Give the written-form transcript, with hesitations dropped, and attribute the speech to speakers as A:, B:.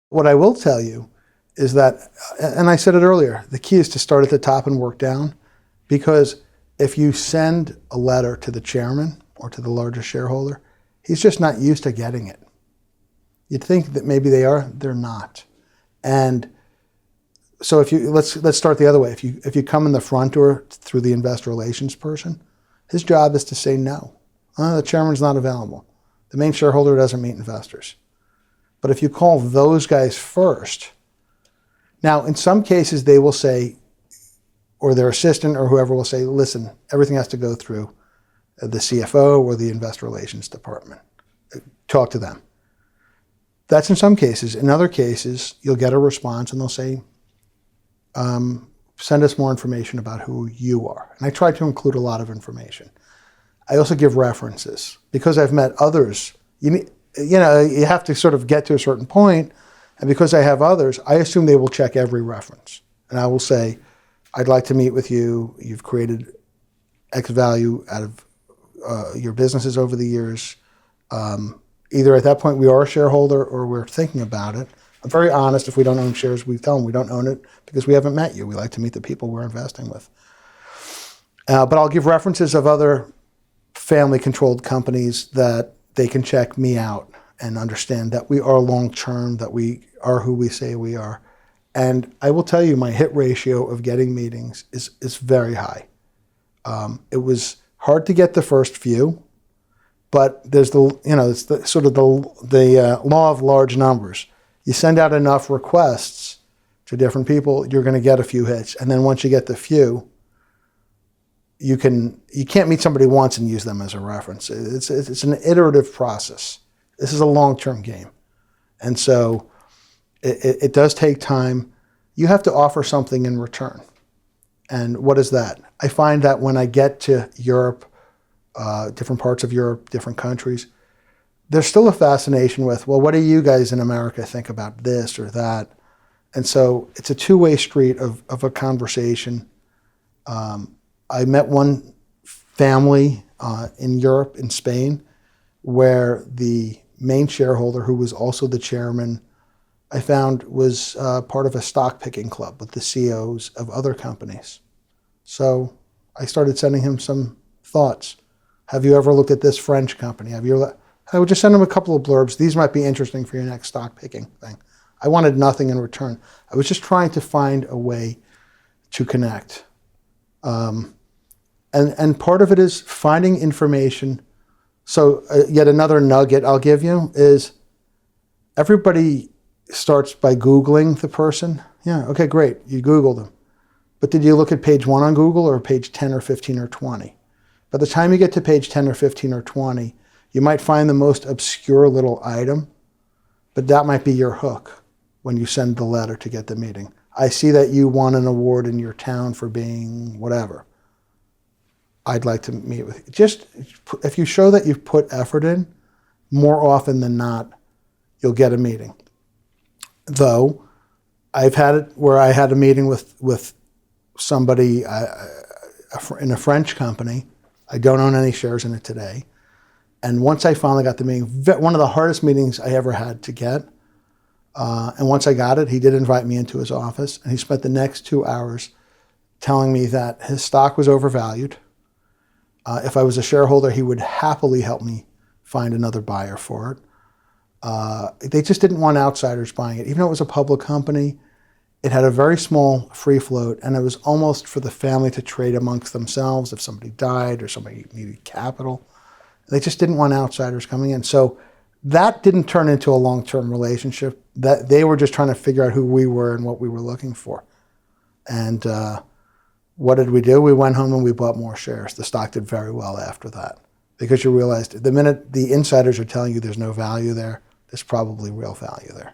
A: What I will tell you is that, and I said it earlier, the key is to start at the top and work down, because if you send a letter to the chairman or to the largest shareholder, he's just not used to getting it. You'd think that maybe they are, they're not. And so if you, let's start the other way. If you come in the front door through the investor relations person, his job is to say no. The chairman's not available. The main shareholder doesn't meet investors. But if you call those guys first, now in some cases they will say, or their assistant or whoever will say, listen, everything has to go through the CFO or the investor relations department. Talk to them. That's in some cases. In other cases, you'll get a response and they'll say, send us more information about who you are. And I try to include a lot of information. I also give references because I've met others. You have to sort of get to a certain point, and because I have others, I assume they will check every reference. And I will say, I'd like to meet with you. You've created X value out of your businesses over the years. Either at that point we are a shareholder or we're thinking about it. I'm very honest. If we don't own shares, we tell them we don't own it because we haven't met you. We like to meet the people we're investing with. But I'll give references of other family-controlled companies that they can check me out and understand that we are long-term, that we are who we say we are. And I will tell you, my hit ratio of getting meetings is very high. It was hard to get the first few, but there's it's the sort of the law of large numbers. You send out enough requests to different people, you're going to get a few hits. And then once you get the few, you can't meet somebody once and use them as a reference. It's an iterative process. This is a long-term game. And so it does take time. You have to offer something in return. And what is that? I find that when I get to Europe, different parts of Europe, different countries, there's still a fascination with, well, what do you guys in America think about this or that? And so it's a two-way street of a conversation. I met one family in Europe, in Spain, where the main shareholder, who was also the chairman, I found was part of a stock picking club with the CEOs of other companies. So I started sending him some thoughts. Have you ever looked at this French company? I would just send him a couple of blurbs. These might be interesting for your next stock picking thing. I wanted nothing in return. I was just trying to find a way to connect. And part of it is finding information. So yet another nugget I'll give you is everybody starts by Googling the person. Yeah, okay, great. You Googled them. But did you look at page 1 on Google or page 10 or 15 or 20? By the time you get to page 10 or 15 or 20, you might find the most obscure little item, but that might be your hook when you send the letter to get the meeting. I see that you won an award in your town for being whatever. I'd like to meet with you. Just if you show that you've put effort in, more often than not, you'll get a meeting. Though, I've had it where I had a meeting with somebody in a French company. I don't own any shares in it today. And once I finally got the meeting, one of the hardest meetings I ever had to get, and once I got it, he did invite me into his office, and he spent the next 2 hours telling me that his stock was overvalued. If I was a shareholder, he would happily help me find another buyer for it. They just didn't want outsiders buying it. Even though it was a public company, it had a very small free float, and it was almost for the family to trade amongst themselves if somebody died or somebody needed capital. They just didn't want outsiders coming in. So that didn't turn into a long-term relationship. That they were just trying to figure out who we were and what we were looking for. And what did we do? We went home and we bought more shares. The stock did very well after that, because you realized the minute the insiders are telling you there's no value there, there's probably real value there.